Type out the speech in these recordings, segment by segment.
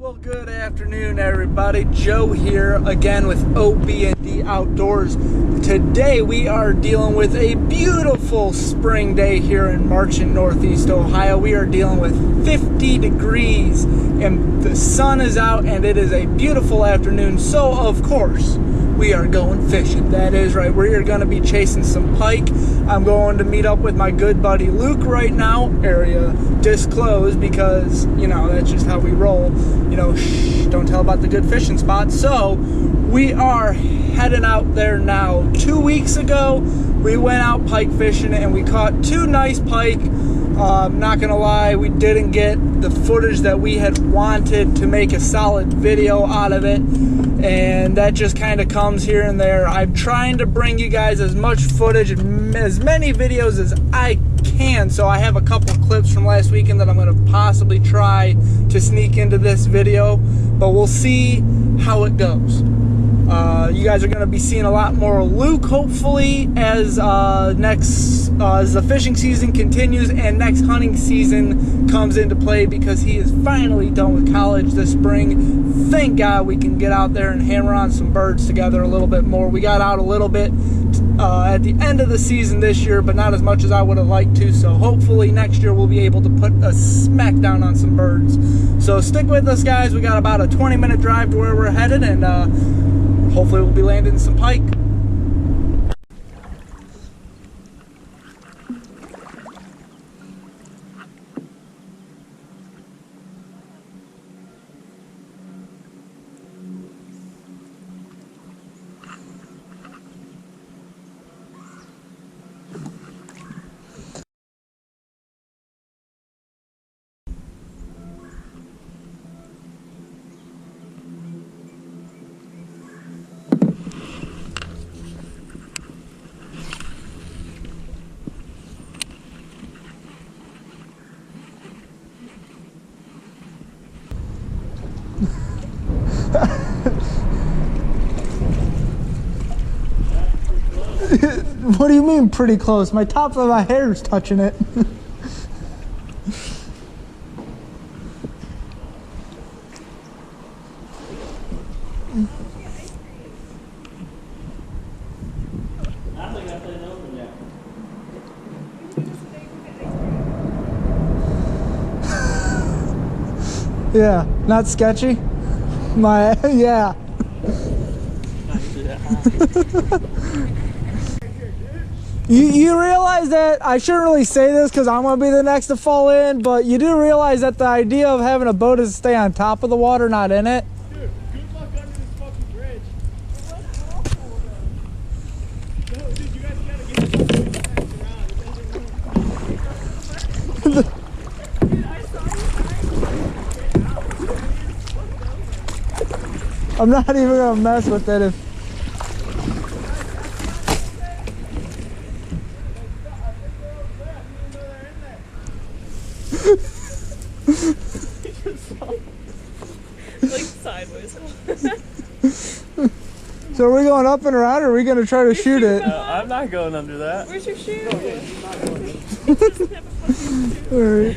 Well, good afternoon, everybody. Joe here again with OB&D Outdoors. Today we are dealing with a beautiful spring day here in March in Northeast Ohio. We are dealing with 50 degrees and the sun is out and it is a beautiful afternoon. So, of course, we are going fishing. That is right. We are going to be chasing some pike. I'm going to meet up with my good buddy Luke right now. Area disclosed because, you know, that's just how we roll. You know, shh, don't tell about the good fishing spots. So we are heading out there now. 2 weeks ago, we went out pike fishing and we caught two nice pike. Not gonna lie, we didn't get the footage that we had wanted to make a solid video out of it, and that just kind of comes here and there. I'm trying to bring you guys as much footage and as many videos as I can, so I have a couple clips from last weekend that I'm gonna possibly try to sneak into this video, but we'll see how it goes. You guys are going to be seeing a lot more Luke, hopefully, as the fishing season continues and next hunting season comes into play, because he is finally done with college this spring. Thank God we can get out there and hammer on some birds together a little bit more. We got out a little bit at the end of the season this year, but not as much as I would have liked to, so hopefully next year we'll be able to put a smack down on some birds. So stick with us, guys. We got about a 20-minute drive to where we're headed, and hopefully we'll be landing some pike. What do you mean pretty close? My top of my hair is touching it. Yeah, not sketchy? Yeah. You realize that, I shouldn't really say this because I'm going to be the next to fall in, but you do realize that the idea of having a boat is to stay on top of the water, not in it? Dude, good luck under this fucking bridge. What's awful though? No, dude, you guys gotta get yourself around. Dude, I saw you. I'm not even going to mess with it if... Like sideways. So are we going up and around, or are we going to try to shoot it? I'm not going under that. Where's your shoe? Alright.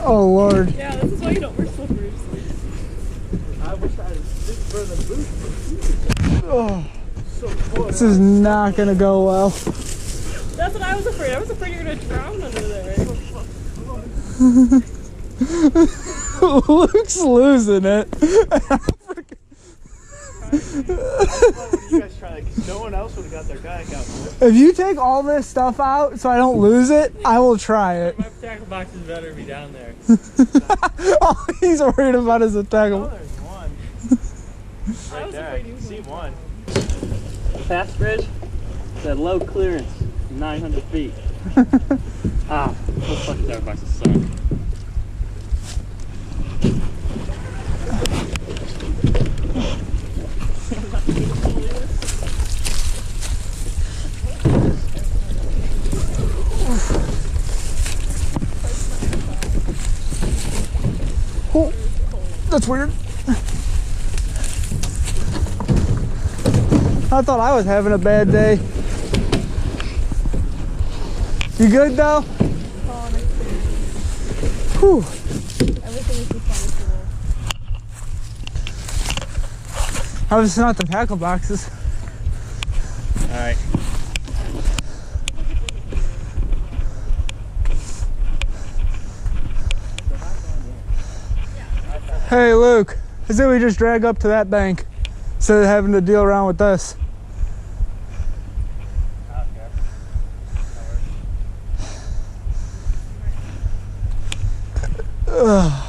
Oh Lord. Yeah, this is why you don't wear slippers. I wish I had stick for the boot. Oh, So cold. this is not going to go well. That's what I was afraid. I was afraid you were going to drown under there. Luke's losing it. You guys try, because no one else would have got their kayak out. If you take all this stuff out so I don't lose it, I will try it. My tackle box is better be down there. All he's worried about is a Oh, tackle. there's one. I was There, afraid you you can see would. one. Fast bridge, it's at low clearance, 900 feet. Ah, what fucking tackle box is sun. Oh, that's weird. I thought I was having a bad day. You good though? Whew. Everything is just on the Obviously not the tackle boxes. Alright. Hey Luke, I say we just drag up to that bank instead of having to deal around with this. Ugh.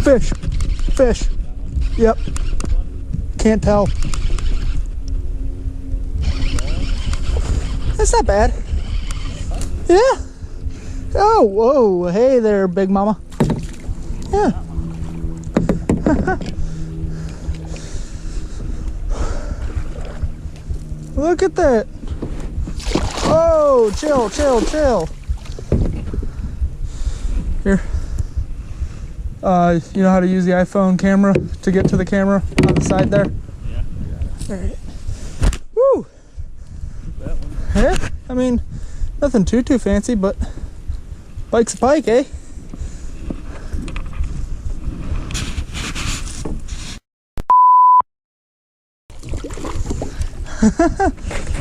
Fish. Fish. Yep. Can't tell. That's not bad. Yeah. Oh, whoa. Hey there, big mama. Yeah. Look at that. Oh, chill, chill, chill. Here. You know how to use the iPhone camera to get to the camera on the side there? Yeah. All right. Woo! That one. Yeah, I mean, nothing too fancy, but pike's a pike, eh?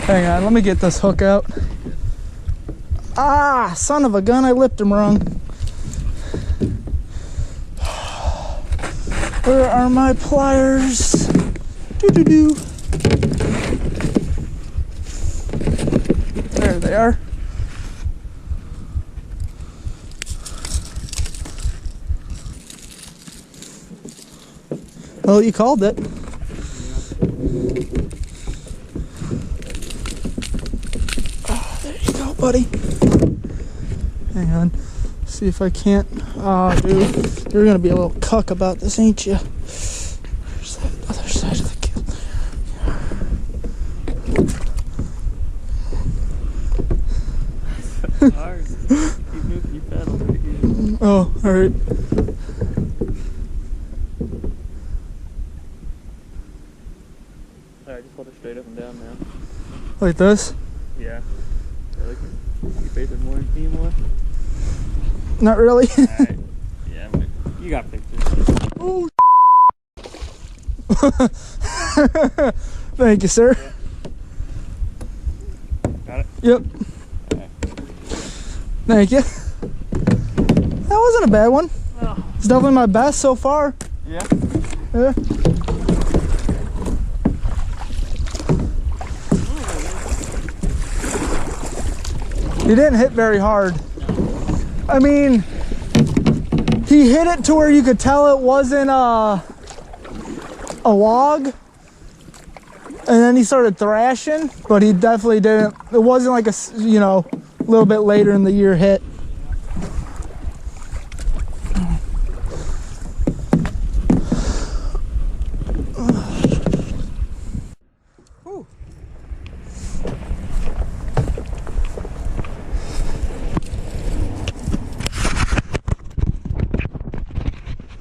Hang on, let me get this hook out. Ah, son of a gun, I lipped him wrong. Where are my pliers? Doo-doo-doo. There they are. Well, you called it. Oh, there you go, buddy. Hang on. See if I can't. Oh, dude, you're gonna be a little cuck about this, ain't you? Where's that other side of the gill? Hard. Keep moving your pedal right here. Oh, all right. Alright, just hold it straight up and down now. Like this? Yeah. Really? You face it more and key more? Not really. Alright. Yeah, but you got pictures. Oh. Thank you, sir. Got it? Yep. Okay. Thank you. That wasn't a bad one. Oh. It's definitely my best so far. Yeah. Yeah. He didn't hit very hard. I mean, he hit it to where you could tell it wasn't a log, and then he started thrashing, but he definitely didn't. It wasn't like a, you know, a little bit later in the year hit.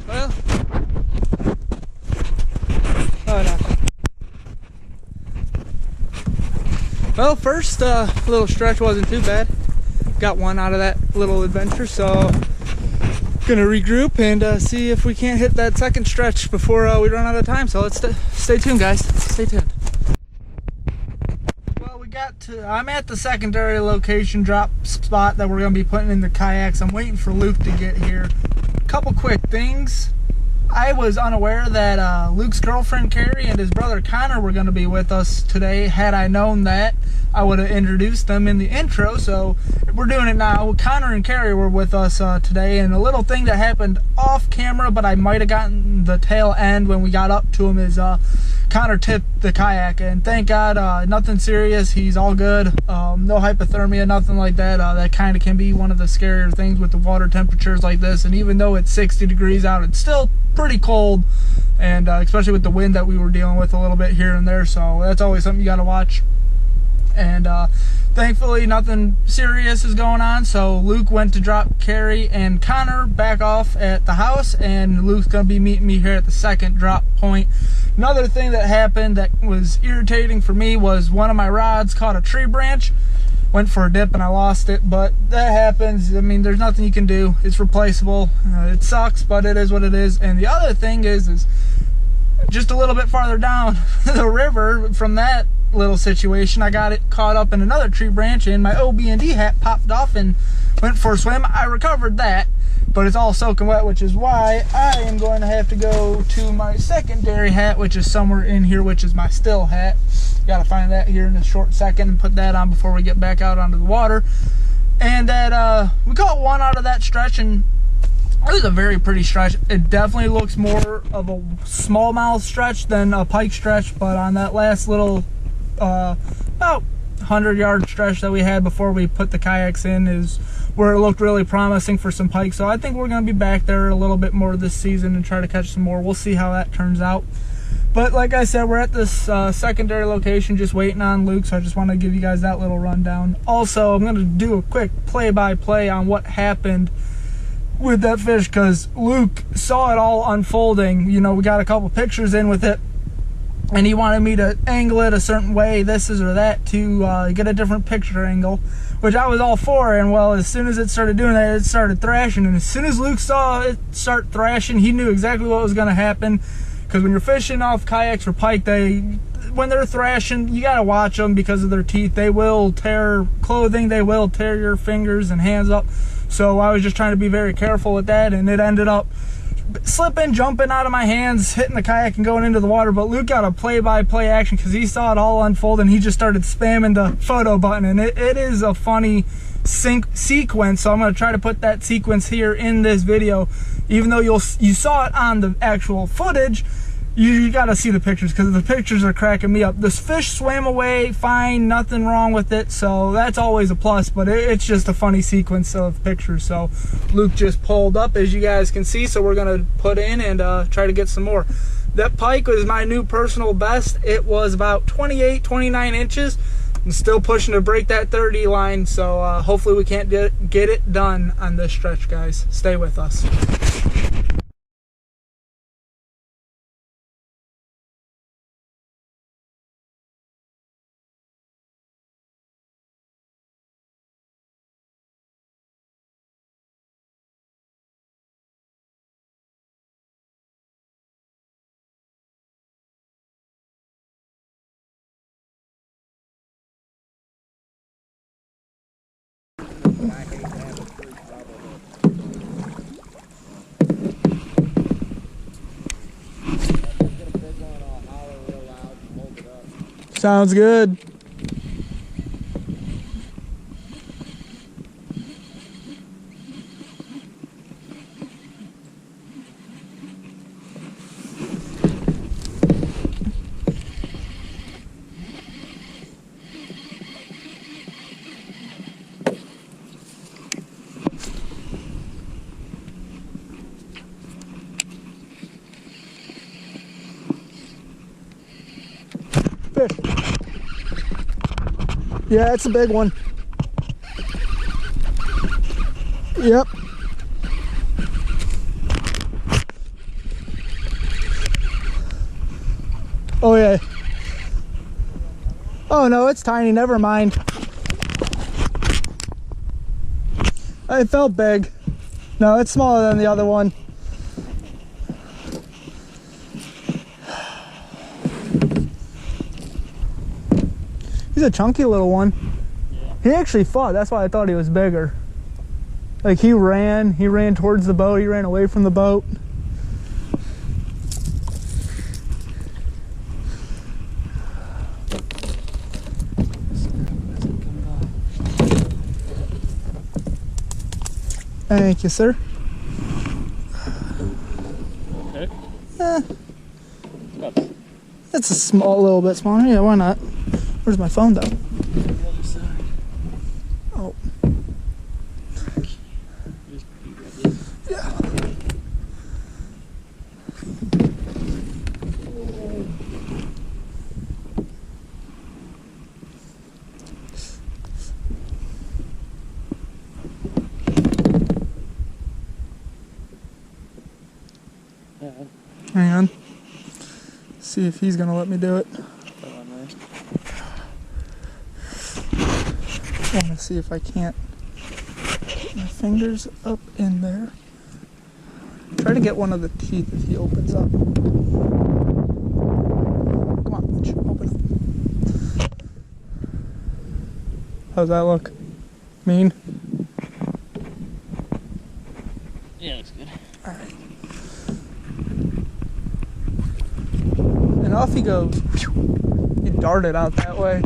Well, oh no. Well, first little stretch wasn't too bad. Got one out of that little adventure, so gonna regroup and see if we can't hit that second stretch before we run out of time. So let's stay tuned, guys. Stay tuned. Well, I'm at the secondary location drop spot that we're gonna be putting in the kayaks. I'm waiting for Luke to get here. Couple quick things. I was unaware that Luke's girlfriend Carrie and his brother Connor were going to be with us today. Had I known that, I would have introduced them in the intro, so we're doing it now. Connor and Carrie were with us today, and a little thing that happened off camera, but I might have gotten the tail end when we got up to him, is Connor tipped the kayak, and thank God, nothing serious. He's all good. No hypothermia, nothing like that. That kind of can be one of the scarier things with the water temperatures like this. And even though it's 60 degrees out, it's still pretty cold, and especially with the wind that we were dealing with a little bit here and there. So that's always something you got to watch. And thankfully nothing serious is going on, so Luke went to drop Carrie and Connor back off at the house, and Luke's gonna be meeting me here at the second drop point. Another thing that happened that was irritating for me was one of my rods caught a tree branch, went for a dip and I lost it, but that happens. I mean, there's nothing you can do. It's replaceable. It sucks, but it is what it is. And the other thing is just a little bit farther down the river from that little situation, I got it caught up in another tree branch, and my OB&D hat popped off and went for a swim. I recovered that, but it's all soaking wet, which is why I am going to have to go to my secondary hat, which is somewhere in here, which is my still hat. Got to find that here in a short second and put that on before we get back out onto the water. And that we caught one out of that stretch, and it was a very pretty stretch. It definitely looks more of a smallmouth stretch than a pike stretch, but on that last little about 100-yard stretch that we had before we put the kayaks in is where it looked really promising for some pike. So I think we're going to be back there a little bit more this season and try to catch some more. We'll see how that turns out. But like I said, we're at this secondary location just waiting on Luke, so I just want to give you guys that little rundown. Also, I'm going to do a quick play-by-play on what happened with that fish, because Luke saw it all unfolding. You know, we got a couple pictures in with it, and he wanted me to angle it a certain way, this is or that, to get a different picture angle, which I was all for. And well, as soon as it started doing that, it started thrashing, and as soon as Luke saw it start thrashing, he knew exactly what was going to happen. Because when you're fishing off kayaks for pike, when they're thrashing, you got to watch them because of their teeth. They will tear clothing, they will tear your fingers and hands up. So I was just trying to be very careful with that, and it ended up slipping, jumping out of my hands, hitting the kayak and going into the water. But Luke got a play-by-play action because he saw it all unfold, and he just started spamming the photo button. And it is a funny sequence, so I'm going to try to put that sequence here in this video. Even though you saw it on the actual footage, you got to see the pictures, because the pictures are cracking me up. This fish swam away fine, nothing wrong with it, so that's always a plus. But it's just a funny sequence of pictures. So Luke just pulled up, as you guys can see, so we're gonna put in and try to get some more. That pike was my new personal best. It was about 28-29 inches. I'm still pushing to break that 30 line, so hopefully we can't get it done on this stretch, guys. Stay with us. Sounds good. Fish. Yeah, it's a big one. Yep. Oh yeah. Oh no, it's tiny, never mind. It felt big. No, it's smaller than the other one. He's a chunky little one. Yeah. He actually fought, that's why I thought he was bigger. Like he ran towards the boat, he ran away from the boat. Thank you, sir. Okay. That's a small, little bit smaller. Yeah, why not? Where's my phone though? Oh. Yeah. Hang on. See if he's gonna let me do it. I want to see if I can't get my fingers up in there. Try to get one of the teeth if he opens up. Come on, Mitch, open up. How's that look? Mean? Yeah, looks good. Alright. And off he goes. He darted out that way.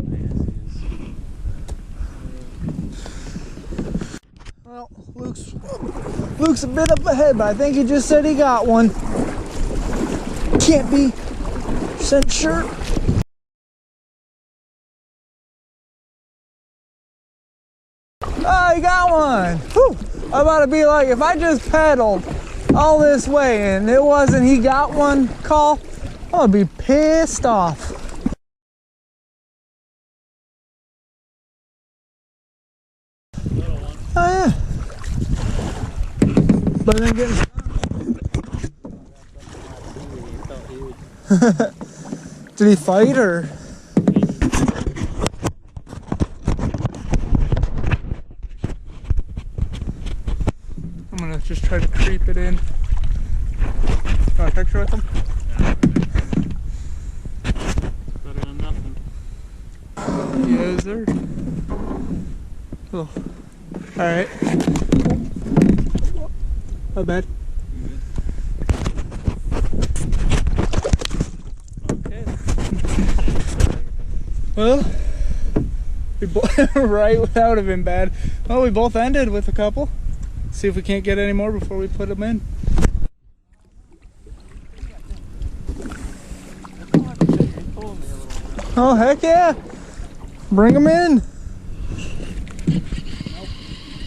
Well, Luke's a bit up ahead, but I think he just said he got one. Can't be % sure. Oh, he got one! Whew. I'm about to be like, if I just paddled all this way and it wasn't he got one call, I'm gonna be pissed off. Oh yeah. But then getting did he fight or? I'm gonna just try to creep it in. Got a picture with him? Better than nothing. Yes, sir. Oh. Alright. My bad. Okay. Well, we right, that would have been bad. Well, we both ended with a couple. See if we can't get any more before we put them in. Oh, heck yeah. Bring them in.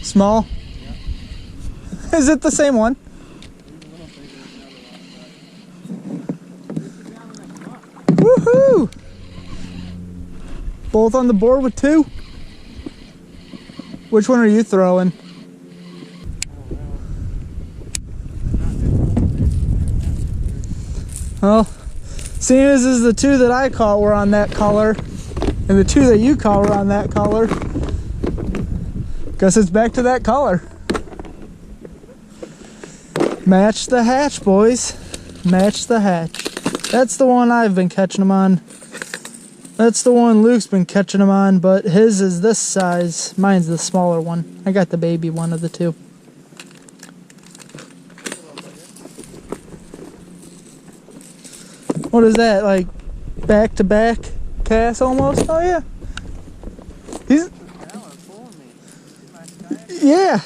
Small? Yeah. Is it the same one? Woohoo! Both on the board with 2? Which one are you throwing? Well, seeing as the 2 that I caught were on that color, and the 2 that you caught were on that color, guess it's back to that color. Match the hatch, boys. Match the hatch. That's the one I've been catching them on. That's the one Luke's been catching them on, but his is this size. Mine's the smaller one. I got the baby one of the 2. What is that, like back-to-back cast almost? Oh yeah. He's... Yeah.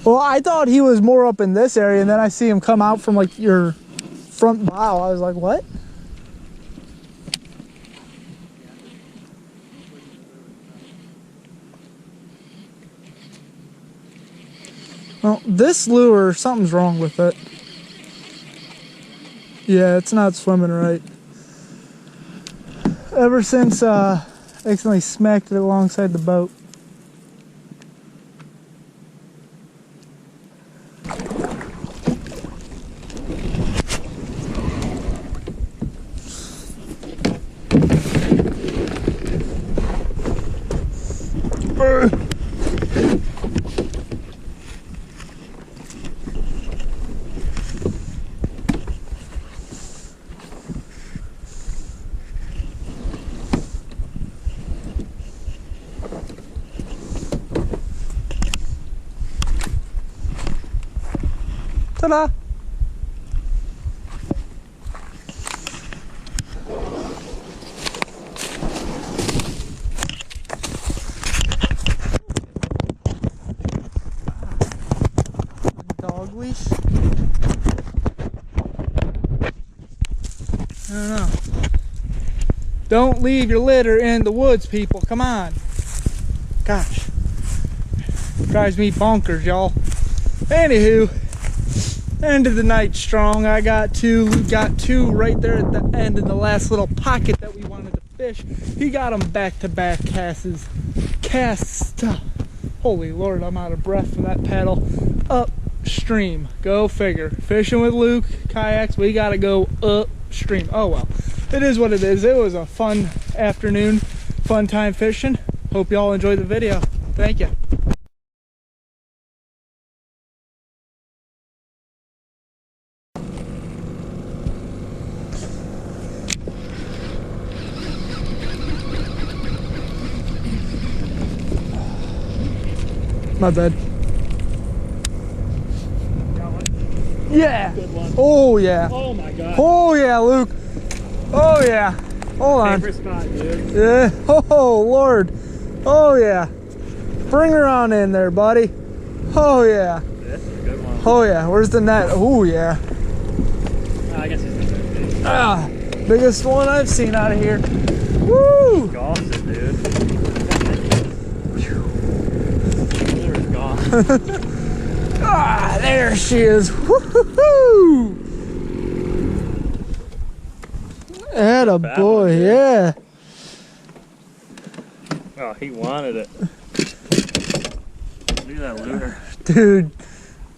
Well, I thought he was more up in this area, and then I see him come out from like your front bow. I was like, what? Well, this lure, something's wrong with it. Yeah, it's not swimming right. Ever since I accidentally smacked it alongside the boat. Ta-da! Dog leash. Don't leave your litter in the woods, people. Come on. Gosh. Drives me bonkers, y'all. Anywho, end of the night strong. I got two. We got two right there at the end in the last little pocket that we wanted to fish. He got them back-to-back casts. Holy Lord, I'm out of breath from that paddle. Upstream. Go figure. Fishing with Luke, kayaks, we gotta go upstream. Oh well. It is what it is. It was a fun afternoon, fun time fishing. Hope y'all enjoyed the video. Thank you. My bad. Yeah. Good one. Oh yeah. Oh my god. Oh yeah, Luke. Oh yeah. Hold on. Favorite spot, dude. Yeah. Oh Lord. Oh yeah. Bring her on in there, buddy. Oh yeah. That's a good one. Oh yeah. Where's the net? Oh yeah. I guess it's a good fish. Ah, biggest one I've seen out of here. Woo! Golfed it, dude. Lure gone. Ah, there she is. Woo-hoo-hoo! Atta boy, one, yeah. Oh, he wanted it. Look at that lure. Dude,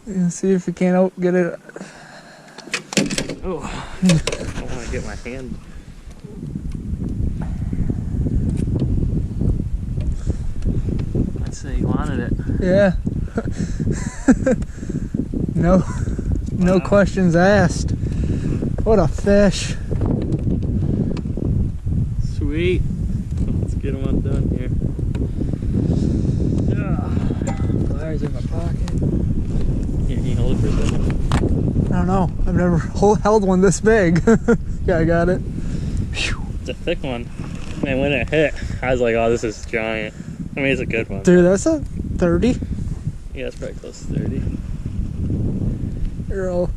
let's see if you can't get it. Oh, I want to get my hand. I'd say he wanted it. Yeah. No Wow. questions asked. What a fish. Sweet. Let's get him undone here. Pliers in my pocket. Here, can you hold it for a second? I don't know. I've never held one this big. Yeah, I got it. It's a thick one. Man, when it hit, I was like, oh, this is giant. I mean, it's a good one. Dude, that's a 30. Yeah, it's probably close to 30. Here, I'll